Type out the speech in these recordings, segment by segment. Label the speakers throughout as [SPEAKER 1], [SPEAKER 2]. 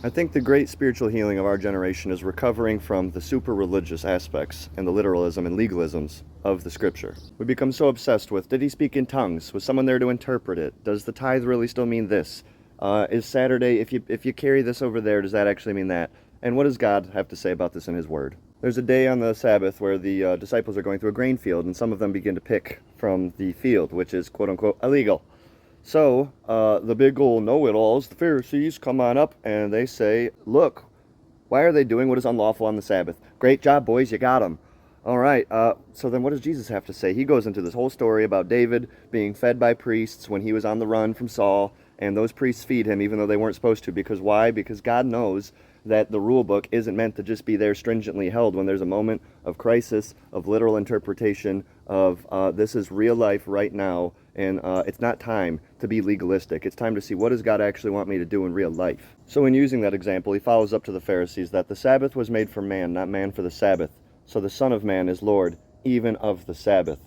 [SPEAKER 1] I think the great spiritual healing of our generation is recovering from the super religious aspects and the literalism and legalisms of the scripture. We become so obsessed with, did he speak in tongues? Was someone there to interpret it? Does the tithe really still mean this? Is Saturday, if you carry this over there, does that actually mean that? And what does God have to say about this in his word? There's a day on the Sabbath where the disciples are going through a grain field, and some of them begin to pick from the field, which is quote-unquote illegal. So, the big old know-it-alls, the Pharisees, come on up and they say, look, why are they doing what is unlawful on the Sabbath? Great job, boys, you got them. All right, so then what does Jesus have to say? He goes into this whole story about David being fed by priests when he was on the run from Saul, and those priests feed him even though they weren't supposed to. Because why? Because God knows that the rule book isn't meant to just be there stringently held when there's a moment of crisis, of literal interpretation, of this is real life right now, and it's not time to be legalistic. It's time to see, what does God actually want me to do in real life? So in using that example, he follows up to the Pharisees that the Sabbath was made for man, not man for the Sabbath. So the Son of Man is Lord even of the Sabbath.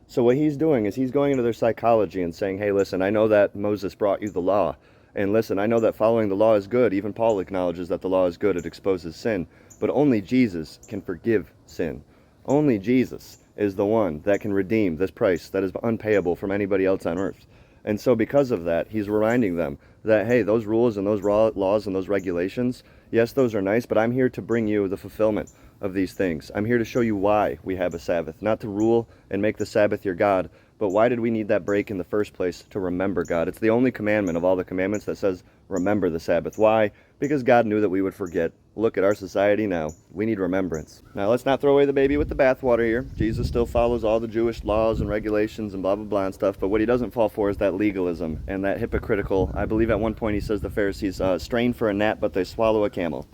[SPEAKER 1] So what he's doing is he's going into their psychology and saying, hey, listen, I know that Moses brought you the law. And listen, I know that following the law is good. Even Paul acknowledges that the law is good. It exposes sin. But only Jesus can forgive sin. Only Jesus is the one that can redeem this price that is unpayable from anybody else on earth. And so because of that, he's reminding them that, hey, those rules and those laws and those regulations, yes, those are nice, but I'm here to bring you the fulfillment of these things. I'm here to show you why we have a Sabbath, not to rule and make the Sabbath your God, but why did we need that break in the first place? To remember God. It's the only commandment of all the commandments that says remember the Sabbath. Why? Because God knew that we would forget. Look at our society now. We need remembrance. Now let's not throw away the baby with the bathwater here. Jesus still follows all the Jewish laws and regulations and blah blah blah and stuff, but what he doesn't fall for is that legalism and that hypocritical, I believe at one point he says the Pharisees strain for a gnat but they swallow a camel.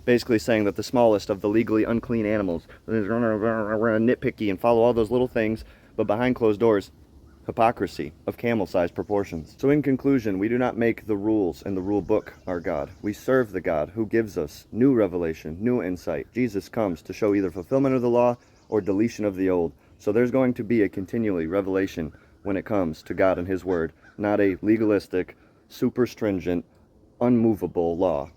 [SPEAKER 1] Basically saying that the smallest of the legally unclean animals is nitpicky and follow all those little things, but behind closed doors, hypocrisy of camel-sized proportions. So in conclusion, we do not make the rules and the rule book our God. We serve the God who gives us new revelation, new insight. Jesus comes to show either fulfillment of the law or deletion of the old. So there's going to be a continually revelation when it comes to God and his word, not a legalistic, super stringent, unmovable law.